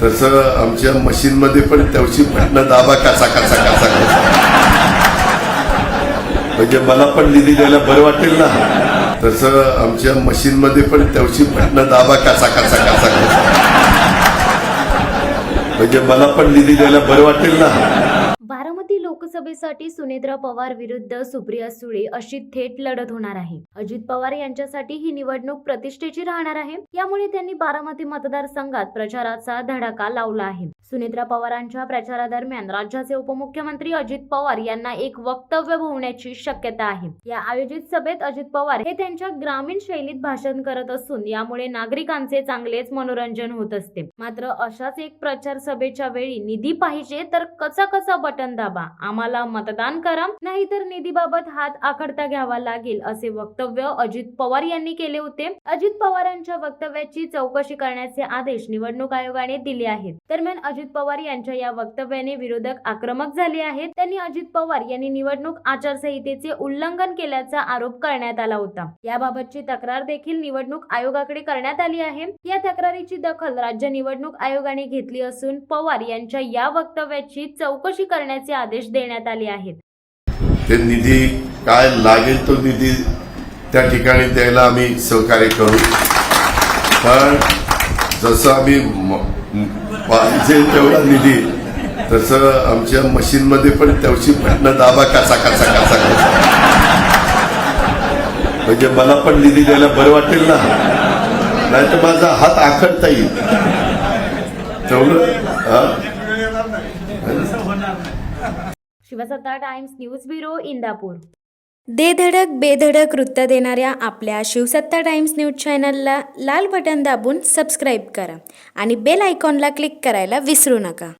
तसं आमच्या मशीनमध्ये पण त्याची बटणं दाबा कसा कसा कसा कसा, म्हणजे मला पण निधी द्यायला बरं वाटेल ना. तसं आमच्या मशीनमध्ये पण त्याची बटणं दाबा कसा कसा कसा कसा, म्हणजे मला पण निधी द्यायला बरं वाटेल ना. बारामती लोकसभेसाठी सुनेत्रा पवार विरुद्ध सुप्रिया सुळे अशी थेट लढत होणार आहे. अजित पवार यांच्यासाठी ही निवडणूक प्रतिष्ठेची राहणार आहे. यामुळे त्यांनी बारामती मतदारसंघात प्रचाराचा धडाका लावला आहे. सुनेत्रा पवारांच्या प्रचारादरम्यान राज्याचे उपमुख्यमंत्री अजित पवार यांना एक वक्तव्य होण्याची शक्यता आहे. या आयोजित सभेत अजित पवार हे त्यांच्या ग्रामीण शैलीत भाषण करत असून यामुळे नागरिकांचे चांगलेच मनोरंजन होत असते. मात्र अशाच एक प्रचार सभेच्या वेळी निधी पाहिजे तर कसा बटन दाबा, आम्हाला मतदान करा, नाहीतर निधीबाबत हात आखडता घ्यावा लागेल, असे वक्तव्य अजित पवार यांनी केले होते. अजित पवारांच्या वक्तव्याची चौकशी करण्याचे आदेश निवडणूक आयोगाने दिले आहेत. दरम्यान अजित पवार यांच्या या वक्तव्याने विरोधक आक्रमक झाले आहेत. त्यांनी अजित पवार यांनी निवडणूक आचारसंहितेचे उल्लंघन केल्याचा आरोप करण्यात आला होता. याबाबतची तक्रार देखील निवडणूक आयोगाकडे करण्यात आली आहे. या तक्रारीची दखल राज्य निवडणूक आयोगाने घेतली असून पवार यांच्या या वक्तव्याची चौकशी करण्याचे आदेश देण्यात आले आहेत. ते निधी काय लागेल तो निधी त्या ठिकाणी द्यायला आम्ही सहकार्य करू, पण जसं आम्ही पाहिजे तेवढा निधी तसं आमच्या मशीनमध्ये पण त्याची बटणं दाबा कसा कसा कसा कसा, म्हणजे मला पण निधी द्यायला बरं वाटेल ना. नाही तर माझा हात आखडता येईल तेवढं. शिवसत्ता टाइम्स न्यूज ब्युरो इंदापूर. दे धडक बेधडक वृत्त देणाऱ्या आपल्या शिवसत्ता टाइम्स न्यूज चॅनलला लाल बटन दाबून सबस्क्राईब करा आणि बेल आयकॉनला क्लिक करायला विसरू नका.